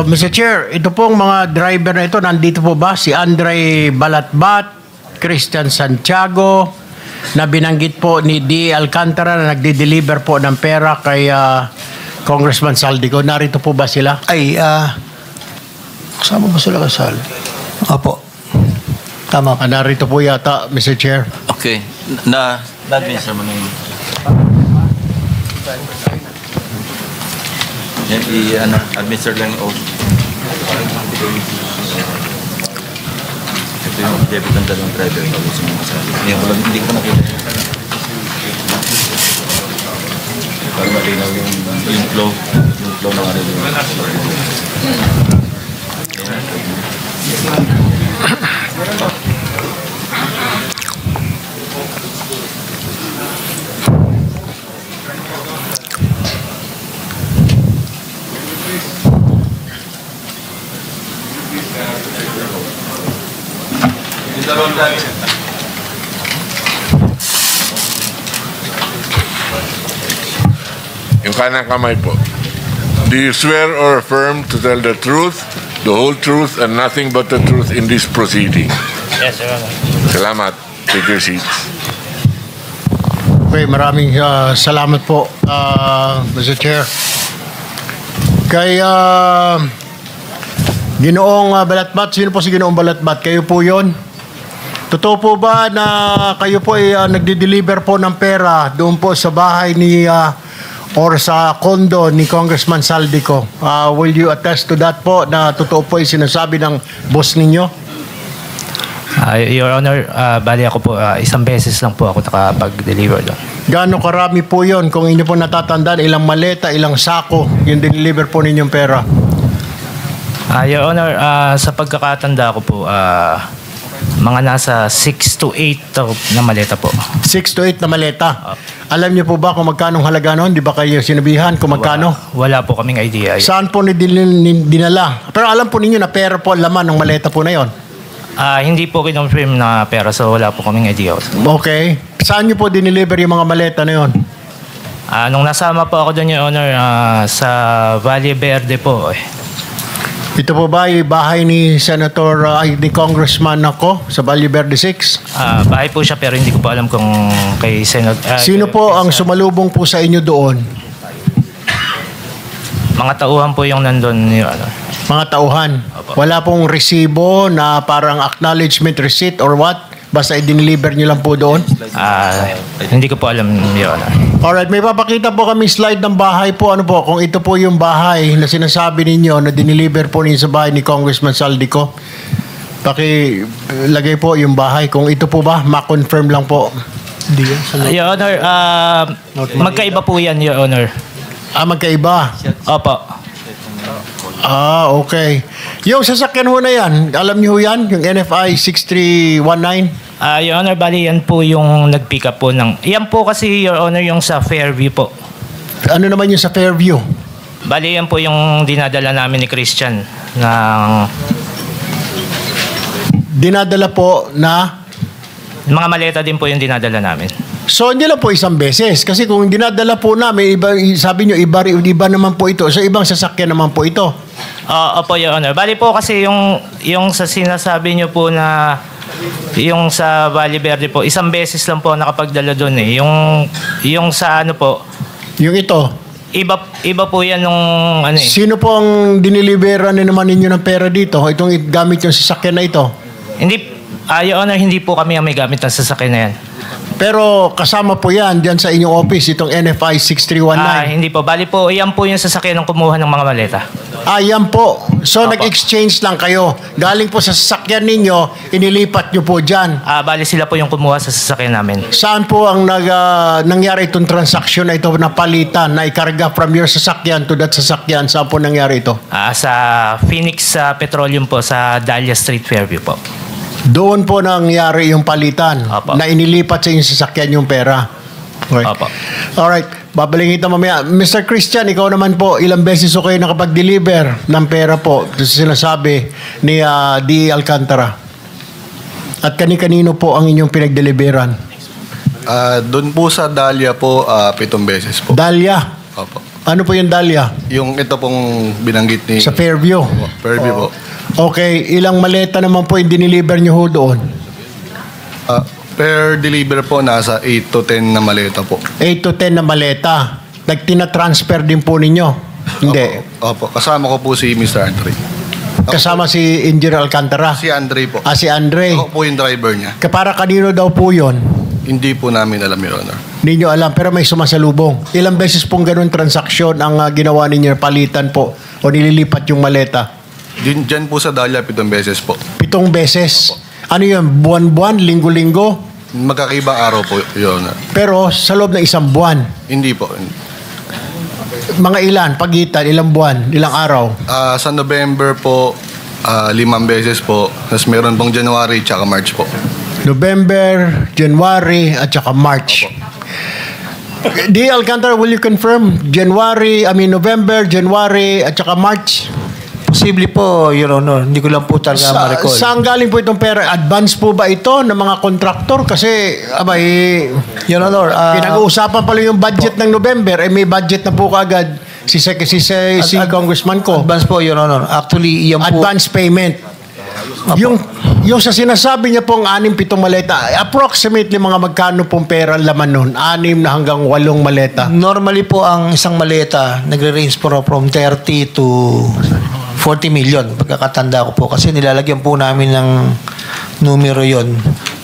Mr. Chair, ito pong mga driver na ito, nandito po ba? Si Andre Balatbat, Christian Santiago, na binanggit po ni D. Alcantara na nagde-deliver po ng pera kay Congressman Saldico. Narito po ba sila? Ay, kasama ba sila kasal? Opo. Tama. Narito po yata, Mr. Chair. Okay. Na-administer mo na yun. Yan, administer lang yung oath. Ito yung debit ng dalawang driver. Hindi ko nakita. Para malinaw yung flow. Yung flow ng ano yun. Yung kanang kamay po. Do you swear or affirm to tell the truth, the whole truth, and nothing but the truth in this proceeding? Yes, Your Honor. Salamat. Take your seats. Okay, maraming salamat po, Mr. Chair. Kay Ginoong Balatbat, sino po si Ginoong Balatbat? Kayo po yon? Totoo po ba na kayo po ay nagde-deliver po ng pera doon po sa bahay ni or sa condo ni Congressman Saldico? Will you attest to that po na totoo po yung sinasabi ng boss ninyo? Your Honor, bali ako po, isang beses lang po ako nakapag-deliver doon. Gaano karami po yon? Kung inyo po natatandaan, ilang maleta, ilang sako yung deliver po ninyong pera? Your Honor, sa pagkakatanda ko po, mga nasa 6 to 8 na maleta po. 6 to 8 na maleta? Alam niyo po ba kung magkano halaga noon? Di ba kayo sinabihan kung magkano? Wala po kaming idea. Saan po dinala? Pero alam po ninyo na pera po ang laman ng maleta po na yon. Hindi po kinonfirm na pera, so wala po kaming idea. Okay. Saan niyo po dineliver yung mga maleta na yon? Nung nasama po ako doon, Your Honor, sa Valle Verde po. Ito po ba yung bahay ni ni Congressman ako sa Valle Verde 6? Bahay po siya pero hindi ko po alam kung kay Senator. Sino po ang sumalubong po sa inyo doon? Mga tauhan po yung nandun, Your Honor. Mga tauhan? Opo. Wala pong resibo na parang acknowledgement receipt or what? Basta i-deliver nyo lang po doon? Hindi ko po alam, Your Honor. Alright, may papakita po kami slide ng bahay po. Ano po, kung ito po yung bahay na sinasabi ninyo na dineliver po ninyo sa bahay ni Congressman Saldico, pakilagay po yung bahay. Kung ito po ba, ma-confirm lang po. Your Honor, magkaiba po yan, Your Honor. Magkaiba? Opo. Okay. Yung sasakyan ho na yan, alam niyo ho yan? Yung NFI 6319? Your Honor, bali yan po yung nag-pick up po ng... Yan po kasi, Your Honor, yung sa Fairview po. Ano naman yung sa Fairview? Bali yan po yung dinadala namin ni Christian ng... Dinadala po na? Mga maleta din po yung dinadala namin. So, hindi lang po isang beses. Kasi kung dinadala po namin, iba, sabi nyo, iba naman po ito. So, ibang sasakyan naman po ito. Opo, Your Honor. Bali po kasi yung sa sinasabi nyo po na yung sa Valle Verde po, isang beses lang po nakapagdala doon eh. Yung sa ano po, yung ito? Iba po yan nung ano eh. Sino po ang diniliberan na naman ninyo ng pera dito? Itong gamit yung sasakyan na ito? Hindi, Your Honor, hindi po kami ang may gamit ng sasakyan na yan. Pero kasama po yan dyan sa inyong office, itong NFI 6319? Hindi po. Bali po, yan po yung sasakyan ng kumuha ng mga maleta. Yan po. So, Opo. nag-exchange lang kayo. Galing po sa sasakyan ninyo, inilipat nyo po dyan. Bali sila po yung kumuha sa sasakyan namin. Saan po ang nangyari itong transaction na ito na palitan, na ikarga from your sasakyan to that sasakyan? Saan po nangyari ito? Sa Phoenix Petroleum po, sa Dahlia Street, Fairview po. Doon po nangyari yung palitan. Opo. Na inilipat sa inyong sasakyan yung pera. Okay. Opo. Alright. Babalikin kita mamaya. Mr. Christian, ikaw naman po, ilang beses o kayo nakapag-deliver ng pera po sa sinasabi ni D. Alcantara? At kani-kanino po ang inyong pinag-deliveran? Doon po sa Dahlia po, 7 beses po. Dahlia? Opo. Ano po yung Dahlia? Yung ito pong binanggit ni... Sa Fairview. Fairview po. Okay, ilang maleta naman po yung diniliver nyo ho doon? Per deliver po, nasa 8 to 10 na maleta po. 8 to 10 na maleta. Nagtina-transfer din po ninyo? Hindi. Opo. Kasama ko po si Mr. Andre. Kasama si Engineer Alcantara? Si Andre po. Si Andre. Ako po yung driver niya. Para kanino daw po yun? Hindi po namin alam, Your Honor. Hindi nyo alam, pero may sumasalubong. Ilang beses pong ganun transaksyon ang ginawa ninyo, palitan po, o nililipat yung maleta? Diyan po sa Dahlia, 7 beses po. 7 beses? Ano yun? Buwan-buwan? Linggo-linggo? Magkakaibang araw po, Your Honor. Pero sa loob ng isang buwan? Hindi po. Mga ilan? Pagitan? Ilang buwan? Ilang araw? Sa November po, 5 beses po. Tapos meron pong January tsaka March po. November, January, at saka March. D. Alcantara, will you confirm? November, January, at saka March? Posible po, Your Honor. Hindi ko lang po talaga ma-recall. Saan galing po itong pera? Advance po ba ito ng mga kontraktor? Kasi, Your Honor, pinag-uusapan pala yung budget ng November, may budget na po kaagad si Congressman ko. advance po, Your Honor. Actually, yan po. Advance payment. Yung sa sinasabi niya pong 6-7 maleta, approximately mga magkano pong pera ang laman nun? 6 na hanggang 8 maleta. Normally po, ang isang maleta, nagre-range po from 30 to 40 million. Pagkakatanda ko po. Kasi nilalagyan po namin ng numero yon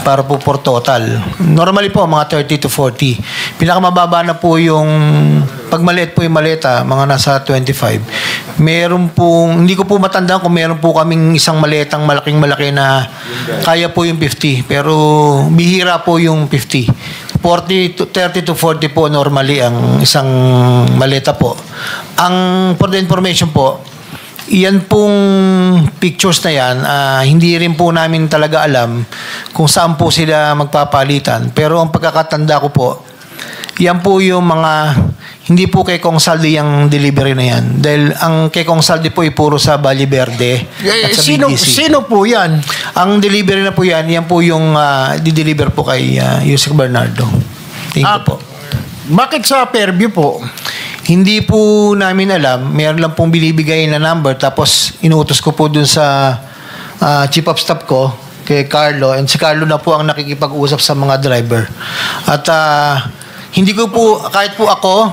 para po for total. Normally po, mga 30 to 40. Pinakamababa na po yung, pag maliit po yung maleta, mga nasa 25. Meron pong, hindi ko po matandaan kung meron po kaming isang maletang malaking-malaki na kaya po yung 50. Pero bihira po yung 50. 30 to 40 po normally ang isang maleta po. Ang, for the information po, iyan pong pictures na yan, hindi rin po namin talaga alam kung saan po sila magpapalitan. Pero ang pagkakatanda ko po, yan po yung mga, hindi po kay Kong Saldi yung delivery na yan. Dahil ang kay Kong Saldi po ay puro sa Valle Verde at sa BGC. Sino po yan? Ang delivery na po yan po yung di-deliver po kay Yusek Bernardo. Thank you po. Bakit sa Fairview po? Hindi po namin alam. Meron lang pong binibigay na number. Tapos inuutos ko po dun sa chief of staff ko, kay Carlo. And si Carlo na po ang nakikipag-usap sa mga driver. At hindi ko po, kahit po ako,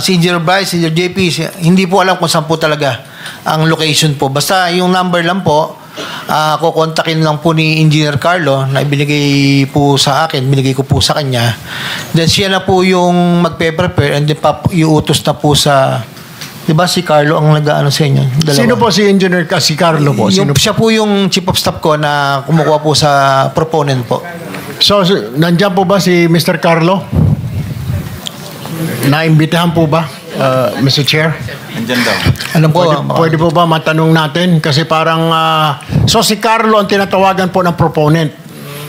si Engineer Bryce, si Engineer JP, hindi po alam kung saan po talaga ang location po. Basta yung number lang po, kukontakin lang po ni Engineer Carlo na ibinigay po sa akin, binigay ko po sa kanya. Then siya na po yung magpe-prepare and then iutos na po sa, di ba si Carlo ang nag-ano sa inyo? Dalawa. Sino po si Engineer si Carlo po? Siya po yung chief of staff ko na kumukuha po sa proponent po. So, nandyan po ba si Mr. Carlo? Naimbitahan po ba, Mr. Chair? Andyan daw. Alam po, Pwede po ba matanong natin? Kasi parang, so si Carlo ang tinatawagan po ng proponent.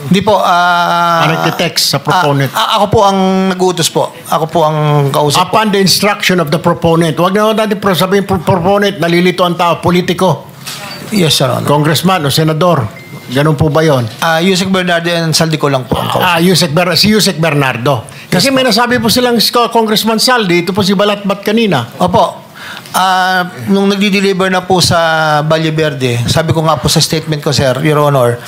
Hindi po. Nagte-text sa proponent. Ako po ang nag-uutos po. Ako po ang kausap po. Upon the instruction of the proponent. Huwag na natin sabihin proponent, nalilito ang tao, politiko. Yes, Sir Honor. Congressman o senador. Ganun po ba yun? Yusek Bernardo and Saldi ko lang po ang kausap. Si Yusek Bernardo. Kasi may nasabi po silang Congressman Saldi, ito po si Balatbat kanina. Opo. Nung nagdi-deliver na po sa Valle Verde, sabi ko nga po sa statement ko, Sir, Your Honor,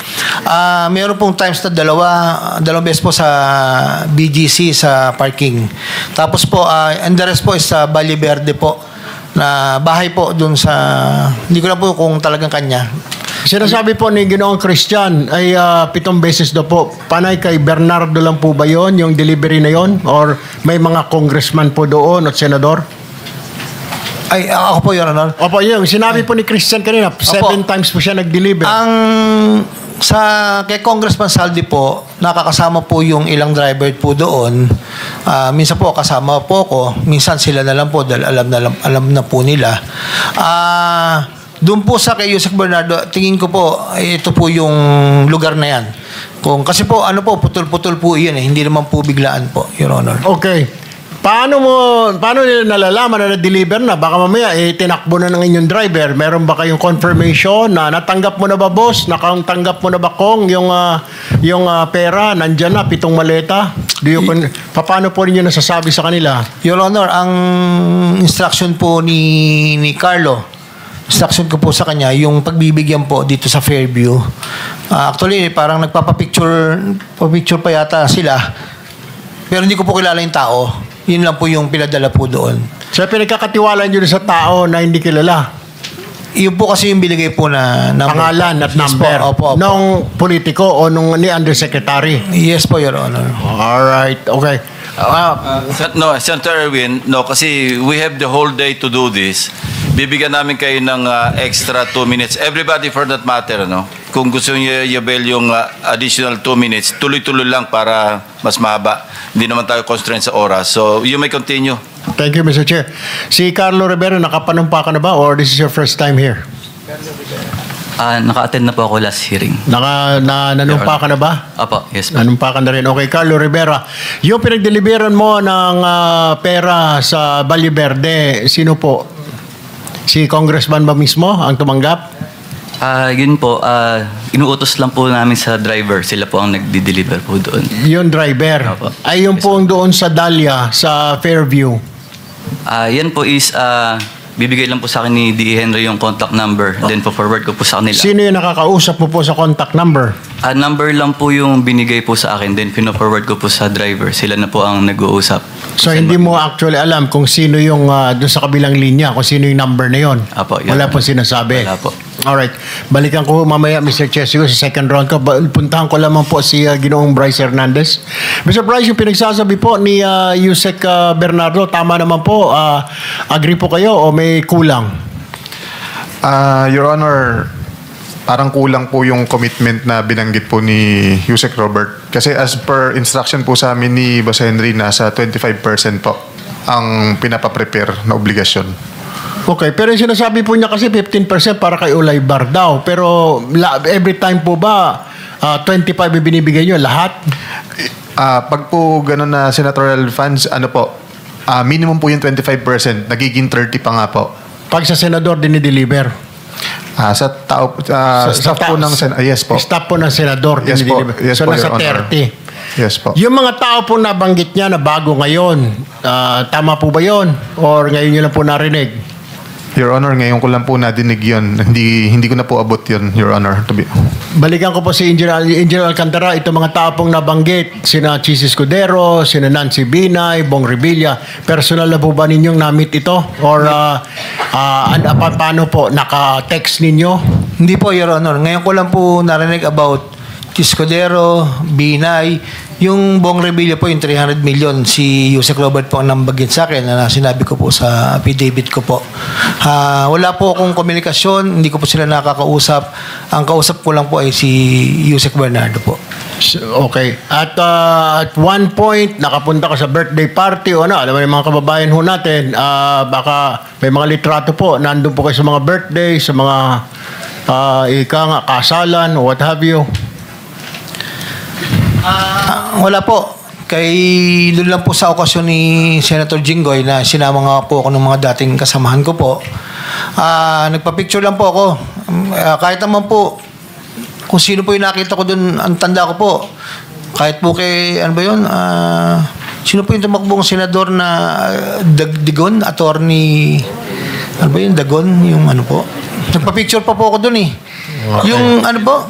mayroon pong times na dalawang beses po sa BGC sa parking. Tapos po, and the rest po is sa Valle Verde po, na bahay po dun sa, hindi ko na po kung talagang kanya. Sinasabi po ni Ginoong Christian ay 7 beses daw po. Panay kay Bernardo lang po ba yon yung delivery na yon? Or may mga congressman po doon at senador? Ay, ako po, Your Honor. Opo, yung sinabi po ni Christian kanina, 7 times po siya nag-deliver. Kay Congressman Saldi po, nakakasama po yung ilang driver po doon. Minsan po kasama po ko, minsan sila na lang po dahil alam na po nila. Doon po sa kay Yusek Bernardo, tingin ko po, ito po yung lugar na yan. Kasi po, putol-putol po yun eh. Hindi naman po biglaan po, Your Honor. Okay. Paano nila nalalaman na na-deliver na? Baka mamaya, tinakbo na ng inyong driver. Meron ba kayong confirmation na natanggap mo na ba, boss? Nakatanggap mo na ba, Kong, yung pera? Nandyan na, 7 maleta? Paano po ninyo nasasabi sa kanila? Your Honor, ang instruction po ni Carlo, instruction ko po sa kanya, yung pagbibigyan po dito sa Fairview. Actually, parang nagpapapicture pa yata sila. Pero hindi ko po kilala yung tao. Yun lang po yung pinadala po doon. So, pinagkakatiwala nyo sa tao na hindi kilala? Yun po kasi yung binigay po na number. Pangalan at Yes number? po, opo. Nung politiko o nung ni undersecretary? Yes po, Your Honor. Alright, okay. No, Senator Erwin, no, kasi we have the whole day to do this. Bibigyan namin kayo ng extra 2 minutes. Everybody for that matter, no? Kung gusto niyo i-avail yung additional 2 minutes, tuloy-tuloy lang para mas mahaba. Hindi naman tayo constrained sa oras. So, you may continue. Thank you, Mr. Chair. Si Carlo Rivera, nakapanumpa ka na ba or this is your first time here? Naka-attend na po ako last hearing. Nanumpa ka na ba? Apo, yes po. Nanumpa ka na rin. Okay, Carlo Rivera. Yung pinagdeliveran mo ng pera sa Valle Verde, sino po? Si Congressman ba mismo ang tumanggap? Yun po, inuutos lang po namin sa driver. Sila po ang nagdi-deliver po doon. Yung driver? Opo. Ay, yung po doon sa Dahlia, sa Fairview. Yan po is, bibigay lang po sa akin ni D.E. Henry yung contact number. Then po forward ko po sa kanila. Sino yung nakakausap mo po sa contact number? Number lang po yung binigay po sa akin. Then pino-forward ko po sa driver. Sila na po ang nag-uusap. So, hindi mo actually alam kung sino yung doon sa kabilang linya, kung sino yung number na yon. Apo, yun. Wala po sinasabi. Wala po. Alright. Balikan ko mamaya, Mr. Chesico, sa second round ko. Puntahan ko lamang po si Ginoong Bryce Hernandez. Mr. Bryce, yung pinagsasabi po ni Yusek Bernardo, tama naman po. Agree po kayo o may kulang? Your Honor, parang kulang po yung commitment na binanggit po ni Yusek Robert. Kasi as per instruction po sa amin ni Boss Henry, nasa 25% po ang pinapaprepare na obligasyon. Okay, pero yung sinasabi po niya kasi 15% para kay Ulay Bar daw. Pero every time po ba 25 yung binibigay nyo lahat? Pag po ganun na senatorial funds, minimum po yung 25%, nagiging 30 pa nga po. Pag sa senador dinideliver? Sa tao, staff po ng yes po. Staff po ng senador Yes po. dinideliver. Yes so po, nasa Your Honor. 30. Yes po. Yung mga tao po nabanggit niya na bago ngayon, tama po ba yun? Or ngayon nyo lang po narinig? Your Honor, ngayon ko lang po nadinig yun. Hindi ko na po abot yun, Your Honor. Balikan ko po si Engineer Alcantara, itong mga tao pong nabanggit, sina Chis Escudero, sina Nancy Binay, Bong Revilla, personal na po ba ninyong na-meet ito? Or paano po, naka-text ninyo? Hindi po, Your Honor. Ngayon ko lang po narinig about Escudero, Binay. Yung Bong Revilla po, yung 300 million, si Yusek Robert po ang nambagin sa akin na sinabi ko po sa affidavit ko po. Wala po akong komunikasyon, hindi ko po sila nakakausap. Ang kausap ko lang po ay si Yusek Bernardo po. Okay. At one point, nakapunta ka sa birthday party o alam mo yung mga kababayan ho natin, baka may mga litrato po, nandun po kayo sa mga birthday, sa mga kasalan, what have you. Wala po. Doon lang po sa okasyon ni Senator Jinggoy na sinama nga po ako ng mga dating kasamahan ko po. Nagpa-picture lang po ako. Kahit naman po, kung sino po yung nakita ko doon, ang tanda ko po. Kahit po kay, ano ba yun? Sino po yung tumakbong senador na Dagon? Attorney, ano ba yun? Dagon? Yung ano po? Nagpa-picture pa po ako doon eh. Okay. Yung ano po?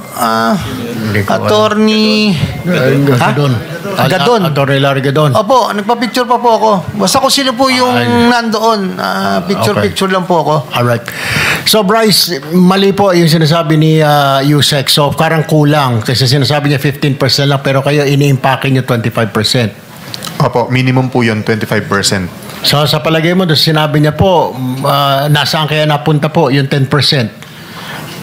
Attorney Gadon. Gadon. Attorney Larry Gadon. Opo, nagpa-picture pa po ako. Basta kung sino po yung nandoon. Picture lang po ako. Alright. So Bryce, mali po yung sinasabi ni Yusek. So parang kulang kasi sinasabi niya 15% lang pero kayo ini-impake niyo 25%. Opo, minimum po yun, 25%. So sa palagay mo, sinabi niya po, nasaan kaya napunta po yung 10%?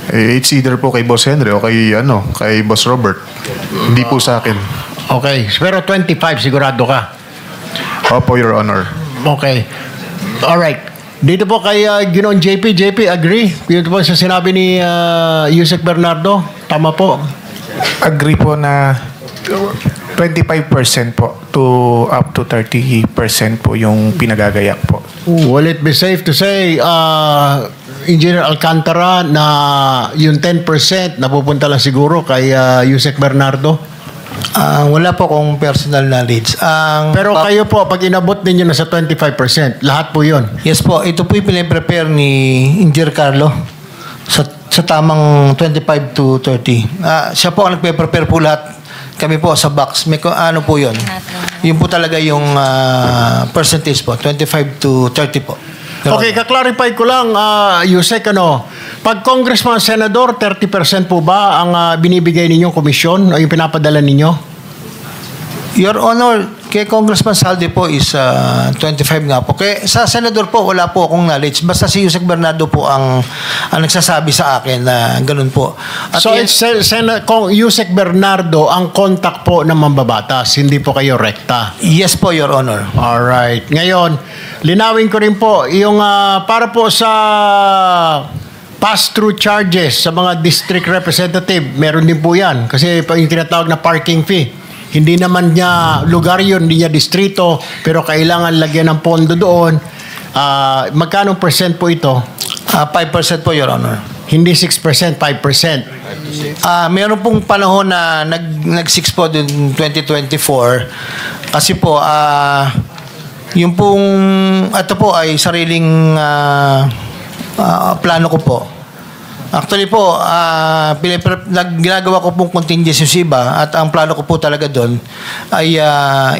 It's either po kay Boss Henry o kay Boss Robert. Hindi po sa akin. Okay. Pero 25 sigurado ka? Opo, Your Honor. Okay. Alright. Dito po kay Ginoong JP. JP, agree? Dito po sa sinabi ni Yusek Bernardo. Tama po. Agree po na 25% po to up to 30% po yung pinagagayak po. Will it be safe to say, Engineer Alcantara, na yung 10% napupunta lang siguro kay Yusek Bernardo? Wala po akong personal knowledge. Pero kayo po, pag inabot ninyo na sa 25%, lahat po yun? Yes po, ito po yung pinaprepare ni Engineer Carlo sa tamang 25 to 30. Siya po ang nagpe-prepare po lahat. Kami po sa box. May ano po yun? Yun po talaga yung percentage po, 25 to 30 po. Okay, kaklarify ko lang, Yusek, pag congressman, senador, 30% po ba ang binibigay ninyong komisyon o yung pinapadala ninyo? Your Honor, kay Congressman Saldi po is 25 nga po. Kaya sa senador po, wala po akong knowledge. Basta si Yusek Bernardo po ang nagsasabi sa akin na ganun po. At So, it's Yusek Bernardo ang contact po ng mambabatas, hindi po kayo rekta? yes po, Your Honor. Alright. Ngayon, linawin ko rin po, yung para po sa pass-through charges sa mga district representative, meron din po yan. Kasi yung tinatawag na parking fee. Hindi naman niya lugar yun, hindi niya distrito, pero kailangan lagyan ng pondo doon. Magkano percent po ito? 5% po, Your Honor. Hindi 6%, 5%. Meron pong panahon na nag-6 po din 2024. Kasi po, yung pong, ito po ay sariling plano ko po. Actually po, ginagawa ko pong contingency yung iba at ang plano ko po talaga doon ay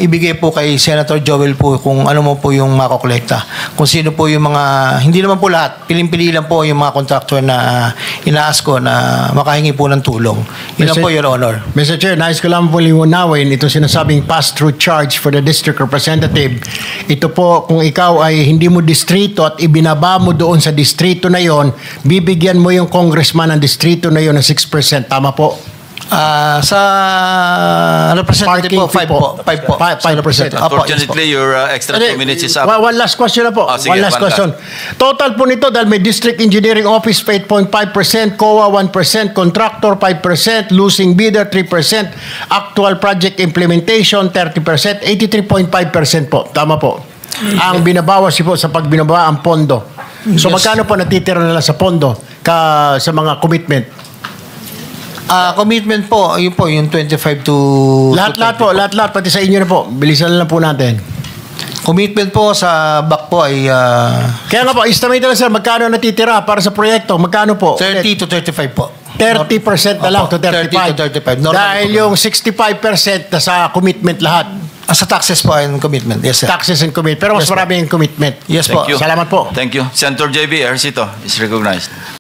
ibigay po kay Senator Joel po kung ano mo po yung makokolekta. Kung sino po yung mga, hindi naman po lahat, piling-pili lang po yung mga contractor na inaas ko na makahingi po ng tulong. Yun lang po, Your Honor. Mr. Chair, nais ko lang po liwanawin itong sinasabing pass-through charge for the district representative. Ito po, kung ikaw ay hindi mo distrito at ibinaba mo doon sa distrito na yon, bibigyan mo yung congressman ng distrito na yon ng 6%. Tama po? Sa representative po, 5 po. 5%. Unfortunately, your extra 2 minutes is up. One last question na po. Sige, one last one question. Total po nito dahil may District Engineering Office 8.5%, COA 1%, Contractor 5%, Losing Bidder 3%, Actual Project Implementation 30%, 83.5% po. Tama po. Ang binabawas po sa pagbinaba ang pondo. So magkano po natitira na lang sa pondo sa mga commitment? Commitment po, yun po, yung 25 to... Lahat, pati sa inyo na po. Bilisan na lang po natin. Commitment po sa back po ay... Kaya nga po, estimate na lang sir, magkano natitira para sa proyekto? Magkano po? 30 to 35 po. 30% na lang to 35. 30 to 35. Dahil yung 65% na sa commitment lahat. Sa taxes po and commitment. Yes, sir. Taxes and commitment. Pero mas Yes, marami yung commitment. Yes po. Thank you. Salamat po. Thank you. Senator JB Ejercito is recognized.